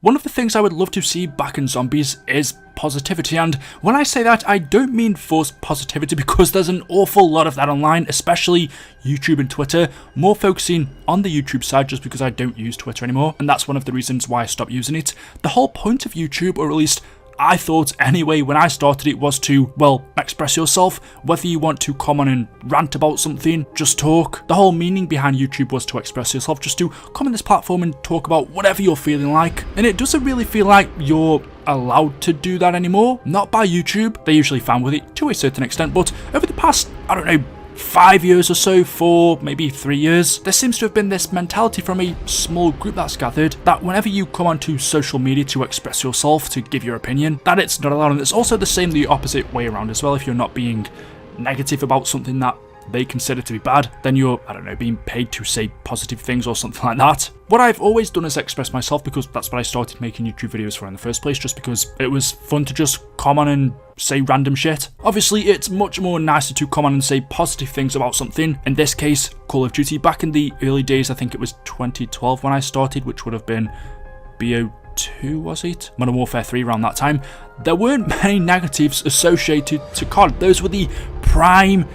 One of the things I would love to see back in Zombies is positivity, and when I say that, I don't mean forced positivity, because there's an awful lot of that online, especially YouTube and Twitter, more focusing on the YouTube side just because I don't use Twitter anymore, and that's one of the reasons why I stopped using it. The whole point of YouTube, or at least I thought anyway when I started it, was to, well, express yourself. Whether you want to come on and rant about something, just talk. The whole meaning behind YouTube was to express yourself, just to come on this platform and talk about whatever you're feeling like. And it doesn't really feel like you're allowed to do that anymore. Not by YouTube. They're usually fine with it to a certain extent, but over the past, I don't know, 5 years or so, 4, maybe 3 years, there seems to have been this mentality from a small group that's gathered that whenever you come onto social media to express yourself, to give your opinion, that it's not allowed. And it's also the same the opposite way around as well. If you're not being negative about something that they consider to be bad, then you're, I don't know, being paid to say positive things or something like that. What I've always done is express myself, because that's what I started making YouTube videos for in the first place, just because it was fun to just come on and say random shit. Obviously, it's much more nicer to come on and say positive things about something. In this case, Call of Duty. Back in the early days, I think it was 2012 when I started, which would have been BO2, was it? Modern Warfare 3, around that time. There weren't many negatives associated to COD. Those were the prime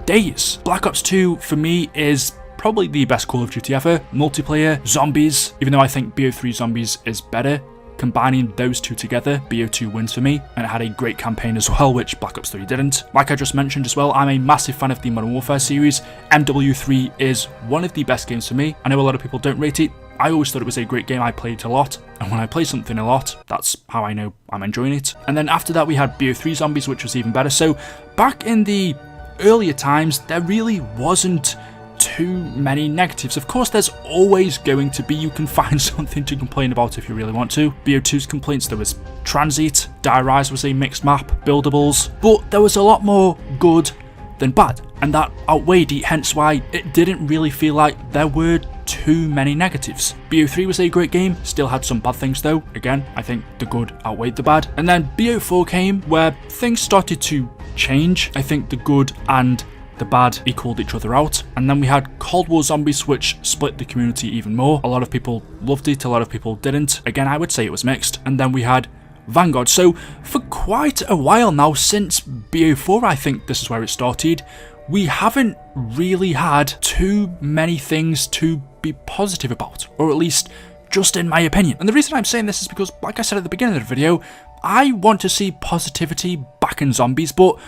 days. Black Ops 2 for me is probably the best Call of Duty ever. Multiplayer, zombies, even though I think BO3 Zombies is better. Combining those two together, BO2 wins for me, and it had a great campaign as well, which Black Ops 3 didn't. Like I just mentioned as well, I'm a massive fan of the Modern Warfare series. MW3 is one of the best games for me. I know a lot of people don't rate it. I always thought it was a great game. I played it a lot, and when I play something a lot, that's how I know I'm enjoying it. And then after that, we had BO3 Zombies, which was even better. So back in the earlier times, there really wasn't too many negatives. Of course, there's always going to be. You can find something to complain about if you really want to. BO2's complaints, there was Transit, Die Rise was a mixed map, buildables, but there was a lot more good than bad, and that outweighed it, hence why it didn't really feel like there were too many negatives. BO3 was a great game, still had some bad things though. Again, I think the good outweighed the bad. And then BO4 came, where things started to change. I think the good and the bad equaled each other out. And then we had Cold War Zombies, which split the community even more. A lot of people loved it, a lot of people didn't. Again, I would say it was mixed. And then we had Vanguard. So for quite a while now, since BO4, I think this is where it started, we haven't really had too many things to be positive about, or at least just in my opinion. And the reason I'm saying this is because, like I said at the beginning of the video, I want to see positivity back in Zombies, but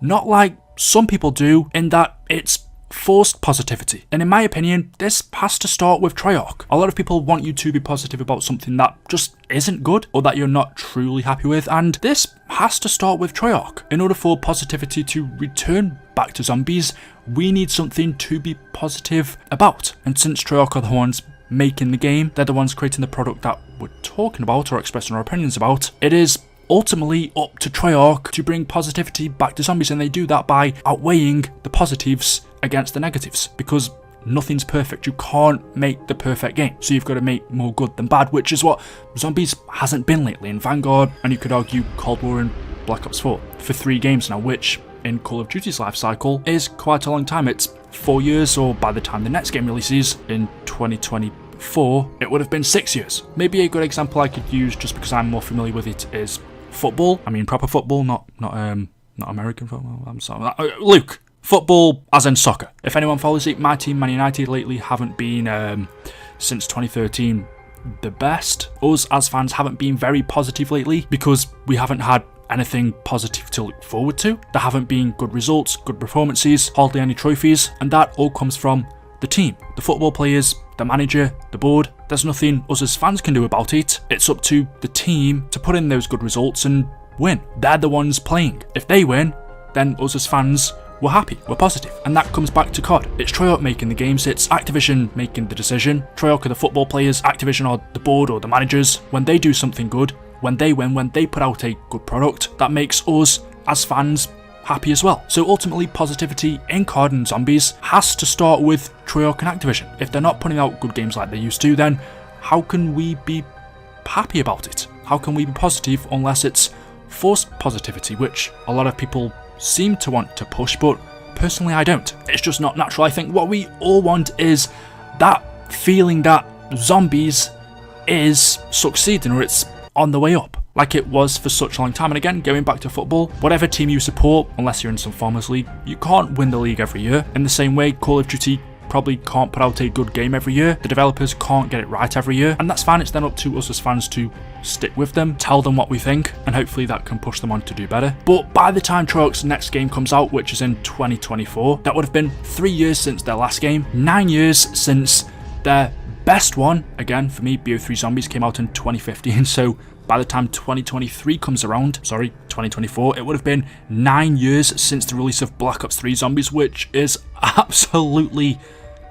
not like some people do, in that it's forced positivity. And in my opinion, this has to start with Treyarch. A lot of people want you to be positive about something that just isn't good, or that you're not truly happy with, and this has to start with Treyarch. In order for positivity to return back to Zombies, we need something to be positive about. And since Treyarch are the ones making the game, they're the ones creating the product that we're talking about or expressing our opinions about, it is ultimately up to Treyarch to bring positivity back to Zombies, and they do that by outweighing the positives against the negatives, because nothing's perfect. You can't make the perfect game, so you've got to make more good than bad, which is what Zombies hasn't been lately in Vanguard, and you could argue Cold War and Black Ops 4 for 3 games now, which in Call of Duty's life cycle is quite a long time. It's 4 years, or by the time the next game releases in 2024, it would have been 6 years. Maybe a good example I could use, just because I'm more familiar with it, is football. I mean proper football, not American football. I'm sorry, Luke. Football as in soccer. If anyone follows it, my team, Man United, lately haven't been, since 2013, the best. Us as fans haven't been very positive lately, because we haven't had anything positive to look forward to. There haven't been good results, good performances, hardly any trophies, and that all comes from the team, the football players, the manager, the board. There's nothing us as fans can do about it. It's up to the team to put in those good results and win. They're the ones playing. If they win, then us as fans, we're happy, we're positive. And that comes back to COD. It's Treyarch making the games, it's Activision making the decision. Treyarch are the football players, Activision are the board or the managers. When they do something good, when they win, when they put out a good product, that makes us as fans happy as well. So ultimately, positivity in COD and Zombies has to start with Treyarch and Activision. If they're not putting out good games like they used to, then how can we be happy about it? How can we be positive unless it's forced positivity, which a lot of people seem to want to push, but personally I don't. It's just not natural. I think what we all want is that feeling that Zombies is succeeding, or it's on the way up, like it was for such a long time. And again, going back to football, whatever team you support, unless you're in some Farmers League, you can't win the league every year. In the same way, Call of Duty probably can't put out a good game every year. The developers can't get it right every year, and that's fine. It's then up to us as fans to stick with them, tell them what we think, and hopefully that can push them on to do better. But by the time Treyarch's next game comes out, which is in 2024, that would have been 3 years since their last game, 9 years since their best one. Again, for me, BO3 Zombies came out in 2015, so by the time 2024 comes around, it would have been 9 years since the release of Black Ops 3 Zombies, which is absolutely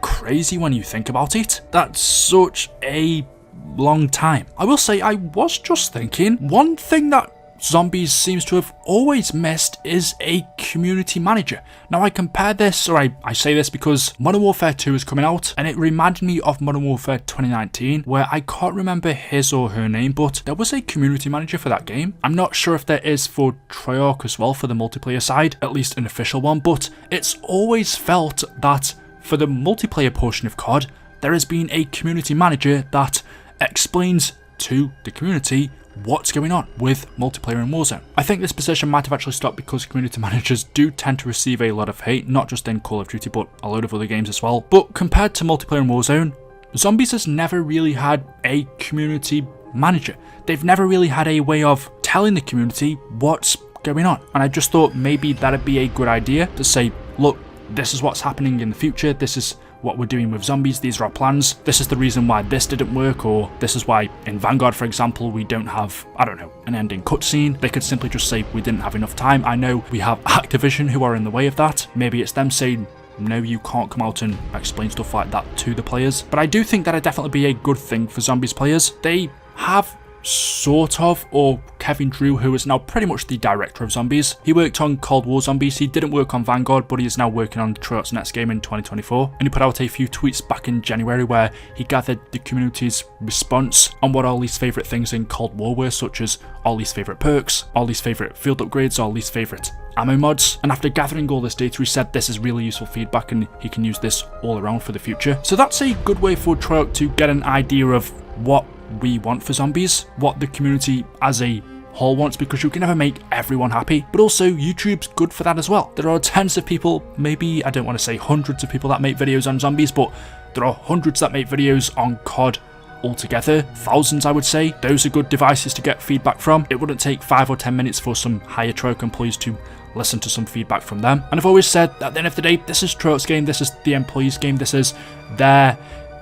crazy when you think about it. That's such a long time. I will say, I was just thinking, one thing that Zombies seems to have always missed is a community manager. Now I compare this, or I say this because Modern Warfare 2 is coming out, and it reminded me of Modern Warfare 2019, where I can't remember his or her name, but there was a community manager for that game. I'm not sure if there is for Treyarch as well for the multiplayer side, at least an official one, but it's always felt that for the multiplayer portion of COD, there has been a community manager that explains to the community what's going on with multiplayer in Warzone. I think this position might have actually stopped because community managers do tend to receive a lot of hate, not just in Call of Duty, but a load of other games as well. But compared to multiplayer in Warzone, Zombies has never really had a community manager. They've never really had a way of telling the community what's going on. And I just thought maybe that'd be a good idea to say, look, this is what's happening in the future, this is what we're doing with Zombies, these are our plans, this is the reason why this didn't work, or this is why in Vanguard, for example, we don't have, I don't know, an ending cutscene. They could simply just say we didn't have enough time. I know we have Activision who are in the way of that. Maybe it's them saying, no, you can't come out and explain stuff like that to the players. But I do think that'd definitely be a good thing for Zombies players. They have sort of, or Kevin Drew, who is now pretty much the director of Zombies. He worked on Cold War Zombies, he didn't work on Vanguard, but he is now working on Treyarch's next game in 2024. And he put out a few tweets back in January where he gathered the community's response on what our least favourite things in Cold War were, such as our least favourite perks, our least favourite field upgrades, our least favourite ammo mods. And after gathering all this data, he said this is really useful feedback and he can use this all around for the future. So that's a good way for Treyarch to get an idea of what we want for Zombies, what the community as a whole wants, because you can never make everyone happy, but also YouTube's good for that as well. There are tens of people, maybe I don't want to say hundreds of people that make videos on Zombies, but there are hundreds that make videos on COD altogether, thousands I would say. Those are good devices to get feedback from. It wouldn't take 5 or 10 minutes for some higher Treyarch employees to listen to some feedback from them. And I've always said at the end of the day, this is Treyarch's game, this is the employees' game, this is their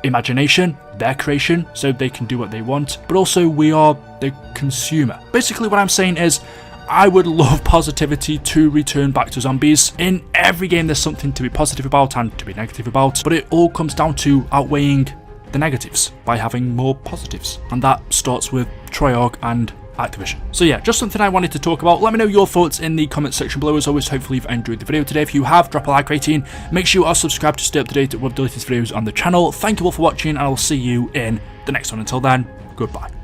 imagination, their creation, so they can do what they want, but also we are the consumer. Basically what I'm saying is, I would love positivity to return back to Zombies. In every game there's something to be positive about and to be negative about, but it all comes down to outweighing the negatives by having more positives, and that starts with Treyarch and Activision. So yeah, just something I wanted to talk about. Let me know your thoughts in the comment section below. As always, hopefully you've enjoyed the video today. If you have, drop a like rating. Make sure you are subscribed to stay up to date with the latest videos on the channel. Thank you all for watching, and I'll see you in the next one. Until then, goodbye.